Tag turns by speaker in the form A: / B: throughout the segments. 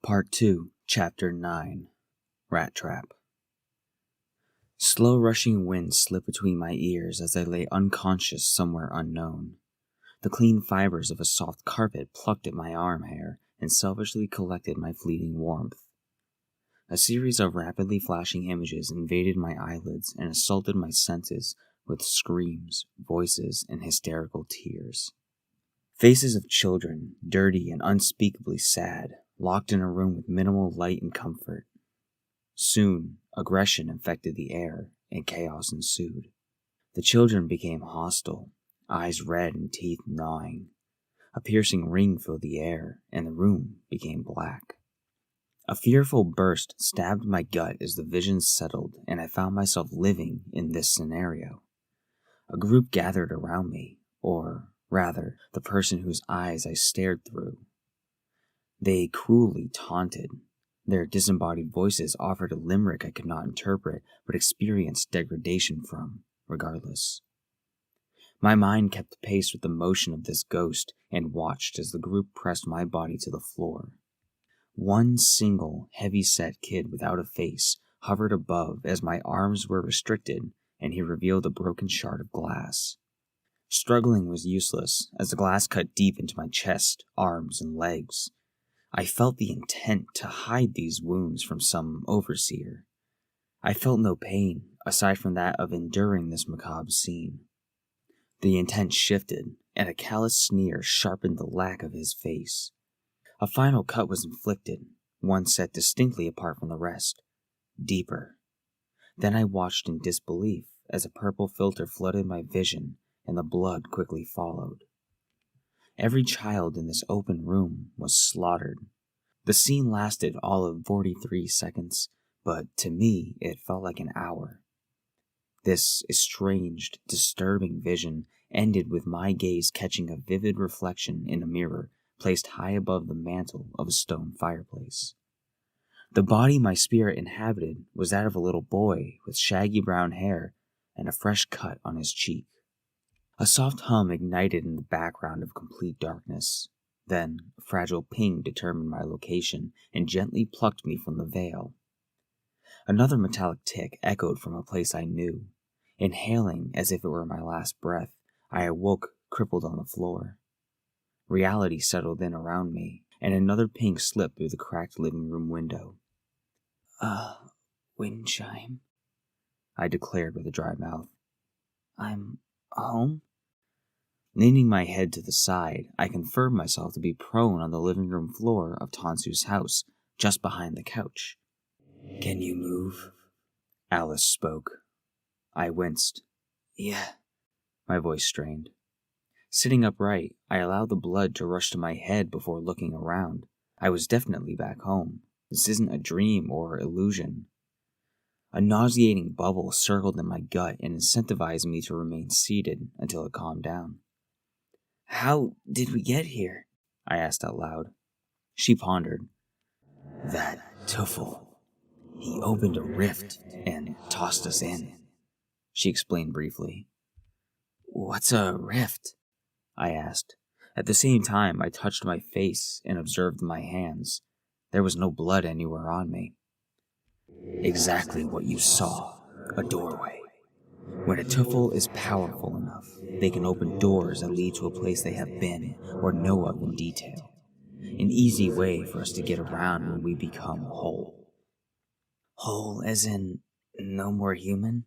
A: Part 2, Chapter 9, Rattrap. Slow rushing wind slipped between my ears as I lay unconscious somewhere unknown. The clean fibers of a soft carpet plucked at my arm hair and selfishly collected my fleeting warmth. A series of rapidly flashing images invaded my eyelids and assaulted my senses with screams, voices, and hysterical tears. Faces of children, dirty and unspeakably sad, locked in a room with minimal light and comfort. Soon, aggression infected the air, and chaos ensued. The children became hostile, eyes red and teeth gnawing. A piercing ring filled the air, and the room became black. A fearful burst stabbed my gut as the vision settled, and I found myself living in this scenario. A group gathered around me, or rather, the person whose eyes I stared through. They cruelly taunted. Their disembodied voices offered a limerick I could not interpret, but experienced degradation from, regardless. My mind kept pace with the motion of this ghost and watched as the group pressed my body to the floor. One single, heavy-set kid without a face hovered above as my arms were restricted, and he revealed a broken shard of glass. Struggling was useless, as the glass cut deep into my chest, arms, and legs. I felt the intent to hide these wounds from some overseer. I felt no pain, aside from that of enduring this macabre scene. The intent shifted, and a callous sneer sharpened the lack of his face. A final cut was inflicted, one set distinctly apart from the rest, deeper. Then I watched in disbelief as a purple filter flooded my vision, and the blood quickly followed. Every child in this open room was slaughtered. The scene lasted all of 43 seconds, but to me it felt like an hour. This estranged, disturbing vision ended with my gaze catching a vivid reflection in a mirror placed high above the mantel of a stone fireplace. The body my spirit inhabited was that of a little boy with shaggy brown hair and a fresh cut on his cheek. A soft hum ignited in the background of complete darkness. Then, a fragile ping determined my location and gently plucked me from the veil. Another metallic tick echoed from a place I knew. Inhaling as if it were my last breath, I awoke crippled on the floor. Reality settled in around me, and another ping slipped through the cracked living room window. Wind chime, I declared with a dry mouth. I'm home? Leaning my head to the side, I confirmed myself to be prone on the living room floor of Tansu's house, just behind the couch. Can you move? Alice spoke. I winced. Yeah. My voice strained. Sitting upright, I allowed the blood to rush to my head before looking around. I was definitely back home. This isn't a dream or illusion. A nauseating bubble circled in my gut and incentivized me to remain seated until it calmed down. How did we get here? I asked out loud. She pondered. That Tuffle. He opened a rift and tossed us in. She explained briefly. What's a rift? I asked. At the same time, I touched my face and observed my hands. There was no blood anywhere on me. Exactly what you saw, a doorway. When a Tuffle is powerful enough, they can open doors that lead to a place they have been or know of in detail. An easy way for us to get around when we become whole. Whole as in no more human?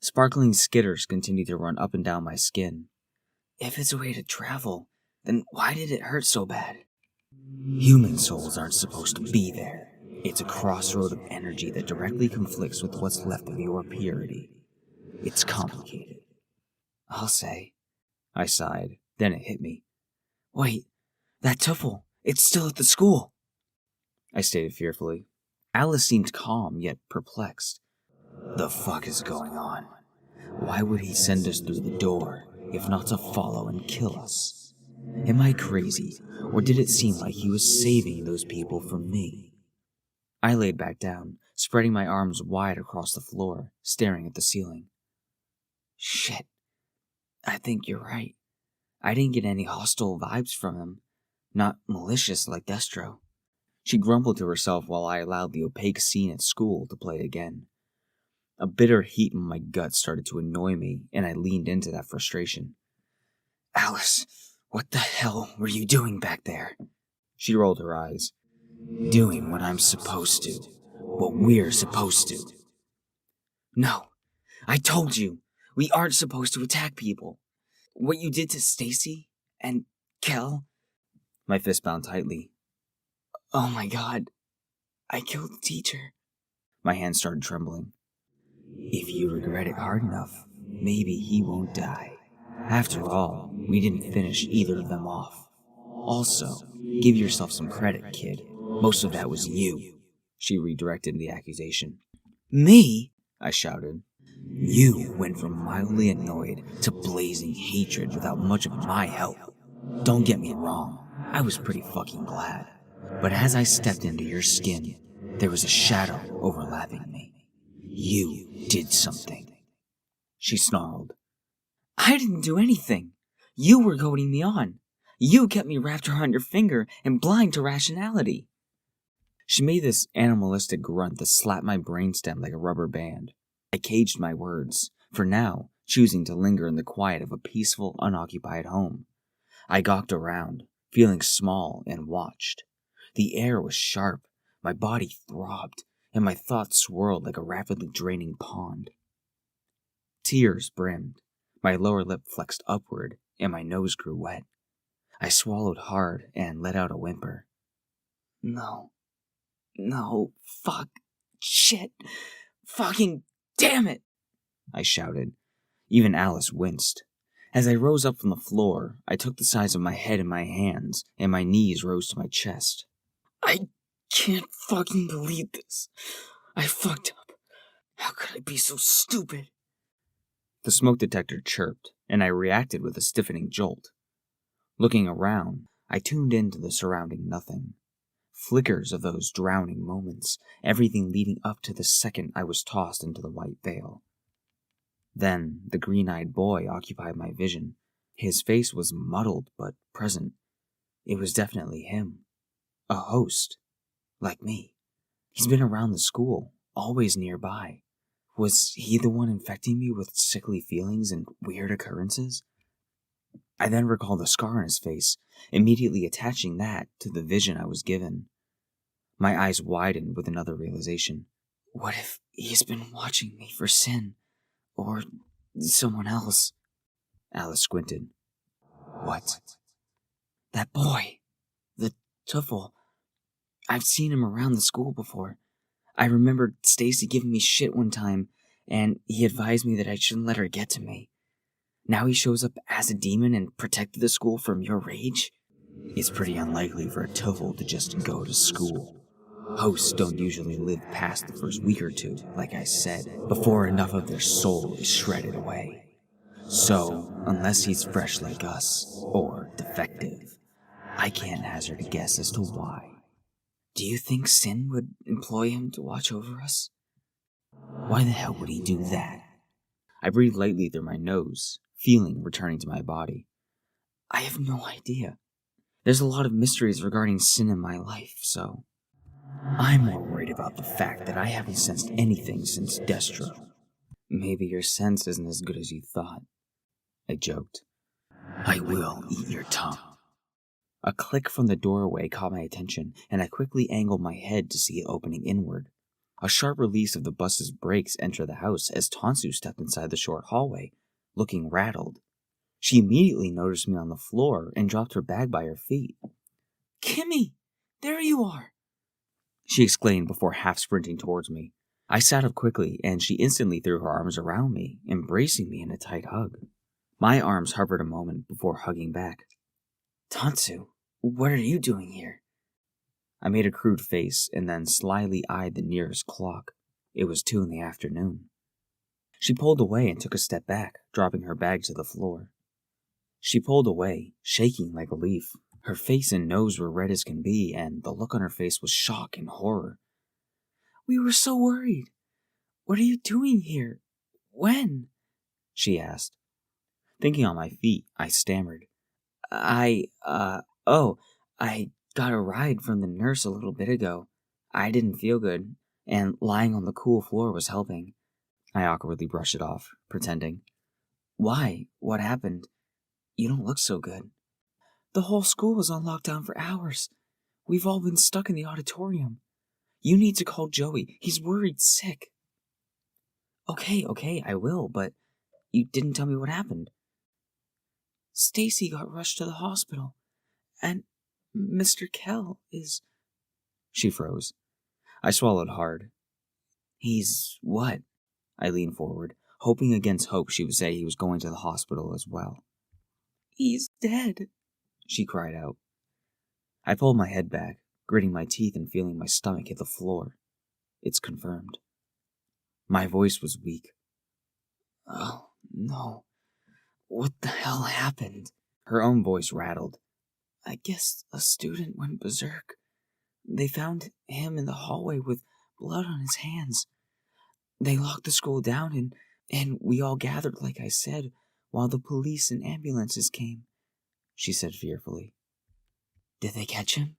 A: Sparkling skitters continued to run up and down my skin. If it's a way to travel, then why did it hurt so bad? Human souls aren't supposed to be there. It's a crossroad of energy that directly conflicts with what's left of your purity. It's complicated. I'll say. I sighed. Then it hit me. Wait, that Tuffle, it's still at the school. I stated fearfully. Alice seemed calm, yet perplexed. The fuck is going on? Why would he send us through the door, if not to follow and kill us? Am I crazy, or did it seem like he was saving those people from me? I laid back down, spreading my arms wide across the floor, staring at the ceiling. Shit. I think you're right. I didn't get any hostile vibes from him. Not malicious like Destro. She grumbled to herself while I allowed the opaque scene at school to play again. A bitter heat in my gut started to annoy me, and I leaned into that frustration. Alice, what the hell were you doing back there? She rolled her eyes. Doing what I'm supposed to. What we're supposed to. No, I told you, we aren't supposed to attack people. What you did to Stacy and Kel. My fist bound tightly. Oh my god, I killed the teacher. My hand started trembling. If you regret it hard enough, maybe he won't die. After all, we didn't finish either of them off. Also, give yourself some credit, kid. Most of that was you. She redirected the accusation. Me? I shouted. You went from mildly annoyed to blazing hatred without much of my help. Don't get me wrong, I was pretty fucking glad. But as I stepped into your skin, there was a shadow overlapping me. You did something. She snarled. I didn't do anything. You were goading me on. You kept me wrapped around your finger and blind to rationality. She made this animalistic grunt that slapped my brainstem like a rubber band. I caged my words, for now, choosing to linger in the quiet of a peaceful, unoccupied home. I gawked around, feeling small and watched. The air was sharp, my body throbbed, and my thoughts swirled like a rapidly draining pond. Tears brimmed, my lower lip flexed upward, and my nose grew wet. I swallowed hard and let out a whimper. No, fuck, shit, fucking damn it, I shouted. Even Alice winced. As I rose up from the floor, I took the size of my head in my hands, and my knees rose to my chest. I can't fucking believe this. I fucked up. How could I be so stupid? The smoke detector chirped, and I reacted with a stiffening jolt. Looking around, I tuned into the surrounding nothing. Flickers of those drowning moments, everything leading up to the second I was tossed into the white veil. Then the green-eyed boy occupied my vision. His face was muddled but present. It was definitely him. A host. Like me. He's been around the school, always nearby. Was he the one infecting me with sickly feelings and weird occurrences? I then recalled the scar on his face, immediately attaching that to the vision I was given. My eyes widened with another realization. What if he's been watching me for Sin? Or someone else? Alice squinted. What? That boy. The Tuffle. I've seen him around the school before. I remember Stacy giving me shit one time, and he advised me that I shouldn't let her get to me. Now he shows up as a demon and protected the school from your rage? It's pretty unlikely for a Tuffle to just go to school. Hosts don't usually live past the first week or two, like I said, before enough of their soul is shredded away. So, unless he's fresh like us, or defective, I can't hazard a guess as to why. Do you think Sin would employ him to watch over us? Why the hell would he do that? I breathed lightly through my nose, feeling returning to my body. I have no idea. There's a lot of mysteries regarding Sin in my life, so I'm more worried about the fact that I haven't sensed anything since Destro. Maybe your sense isn't as good as you thought, I joked. I will eat your tongue. A click from the doorway caught my attention, and I quickly angled my head to see it opening inward. A sharp release of the bus's brakes entered the house as Tansu stepped inside the short hallway, looking rattled. She immediately noticed me on the floor and dropped her bag by her feet. Kimmy, there you are, she exclaimed before half-sprinting towards me. I sat up quickly, and she instantly threw her arms around me, embracing me in a tight hug. My arms hovered a moment before hugging back. Tansu, what are you doing here? I made a crude face and then slyly eyed the nearest clock. It was 2 in the afternoon. She pulled away and took a step back, dropping her bag to the floor. She pulled away, shaking like a leaf. Her face and nose were red as can be, and the look on her face was shock and horror. We were so worried. What are you doing here? When? She asked. Thinking on my feet, I stammered. I Got a ride from the nurse a little bit ago. I didn't feel good, and lying on the cool floor was helping. I awkwardly brushed it off, pretending. Why? What happened? You don't look so good. The whole school was on lockdown for hours. We've all been stuck in the auditorium. You need to call Joey. He's worried sick. Okay, I will, but you didn't tell me what happened. Stacy got rushed to the hospital, and Mr. Kell is... She froze. I swallowed hard. He's what? I leaned forward, hoping against hope she would say he was going to the hospital as well. He's dead, she cried out. I pulled my head back, gritting my teeth and feeling my stomach hit the floor. It's confirmed. My voice was weak. Oh, no. What the hell happened? Her own voice rattled. I guess a student went berserk. They found him in the hallway with blood on his hands. They locked the school down and we all gathered, like I said, while the police and ambulances came, she said fearfully. Did they catch him?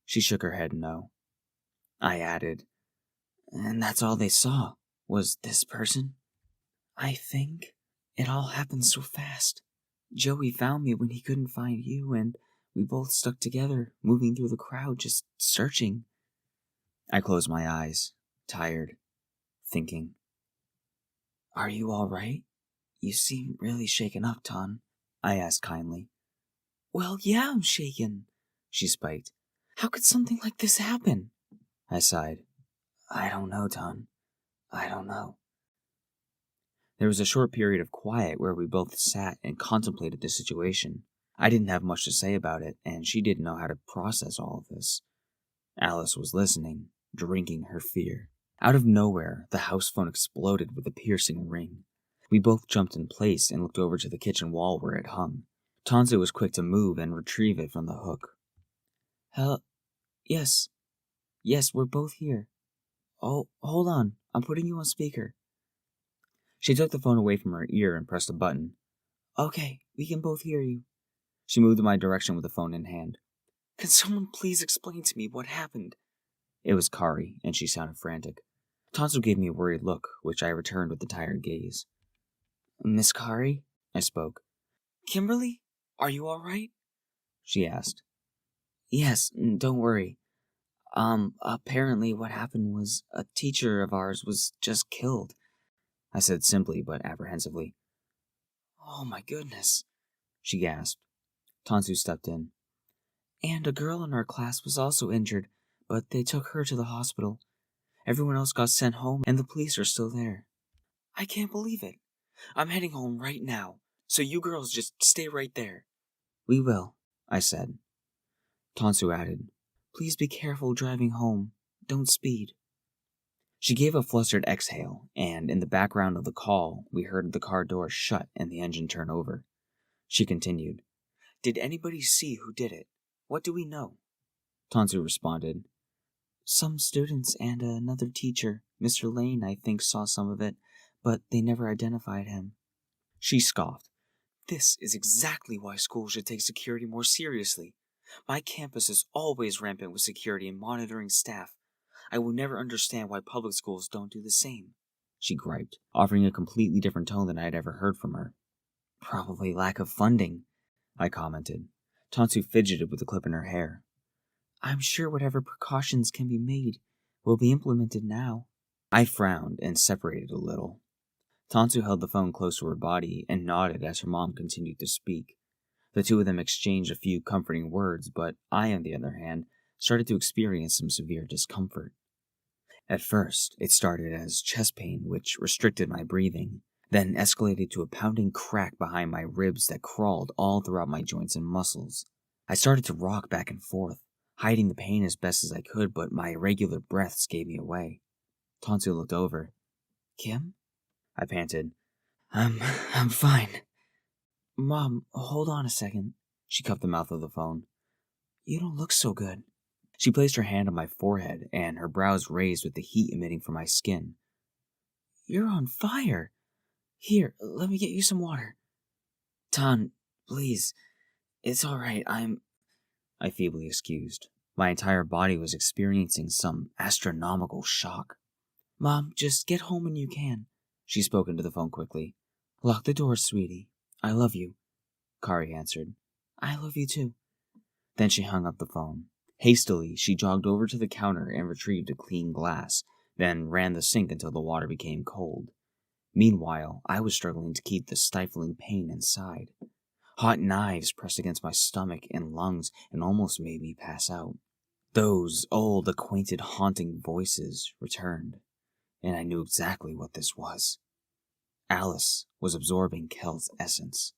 A: She shook her head no. I added, and that's all they saw, was this person? I think it all happened so fast. Joey found me when he couldn't find you, and we both stuck together, moving through the crowd, just searching. I closed my eyes, tired, thinking. Are you all right? You seem really shaken up, Ton, I asked kindly. Well, yeah, I'm shaken, she spiked. How could something like this happen? I sighed. I don't know, Ton. I don't know. There was a short period of quiet where we both sat and contemplated the situation. I didn't have much to say about it, and she didn't know how to process all of this. Alice was listening, drinking her fear. Out of nowhere, the house phone exploded with a piercing ring. We both jumped in place and looked over to the kitchen wall where it hung. Tanzu was quick to move and retrieve it from the hook. Yes, we're both here. Oh, hold on, I'm putting you on speaker. She took the phone away from her ear and pressed a button. Okay, we can both hear you. She moved in my direction with the phone in hand. Can someone please explain to me what happened? It was Kari, and she sounded frantic. Tanzu gave me a worried look, which I returned with a tired gaze. Miss Kari? I spoke. Kimberly? Are you all right? She asked. Yes, don't worry. Apparently what happened was a teacher of ours was just killed, I said simply but apprehensively. Oh my goodness, she gasped. Tansu stepped in. And a girl in our class was also injured, but they took her to the hospital. Everyone else got sent home, and the police are still there. I can't believe it. I'm heading home right now, so you girls just stay right there. We will, I said. Tansu added, Please be careful driving home. Don't speed. She gave a flustered exhale, and in the background of the call, we heard the car door shut and the engine turn over. She continued, Did anybody see who did it? What do we know? Tansu responded, Some students and another teacher, Mr. Lane, I think, saw some of it, but they never identified him. She scoffed. This is exactly why schools should take security more seriously. My campus is always rampant with security and monitoring staff. I will never understand why public schools don't do the same, she griped, offering a completely different tone than I had ever heard from her. Probably lack of funding, I commented. Tansu fidgeted with the clip in her hair. I'm sure whatever precautions can be made will be implemented now. I frowned and separated a little. Tansu held the phone close to her body and nodded as her mom continued to speak. The two of them exchanged a few comforting words, but I, on the other hand, started to experience some severe discomfort. At first, it started as chest pain, which restricted my breathing, then escalated to a pounding crack behind my ribs that crawled all throughout my joints and muscles. I started to rock back and forth, hiding the pain as best as I could, but my irregular breaths gave me away. Tansu looked over. Kim? I panted. I'm fine. Mom, hold on a second. She cupped the mouth of the phone. You don't look so good. She placed her hand on my forehead, and her brows raised with the heat emitting from my skin. You're on fire. Here, let me get you some water. Tan, please. It's all right. I I feebly excused. My entire body was experiencing some astronomical shock. Mom, just get home when you can. She spoke into the phone quickly. Lock the door, sweetie. I love you. Kari answered. I love you too. Then she hung up the phone. Hastily, she jogged over to the counter and retrieved a clean glass, then ran the sink until the water became cold. Meanwhile, I was struggling to keep the stifling pain inside. Hot knives pressed against my stomach and lungs and almost made me pass out. Those old, acquainted, haunting voices returned, and I knew exactly what this was. Alice was absorbing Kel's essence.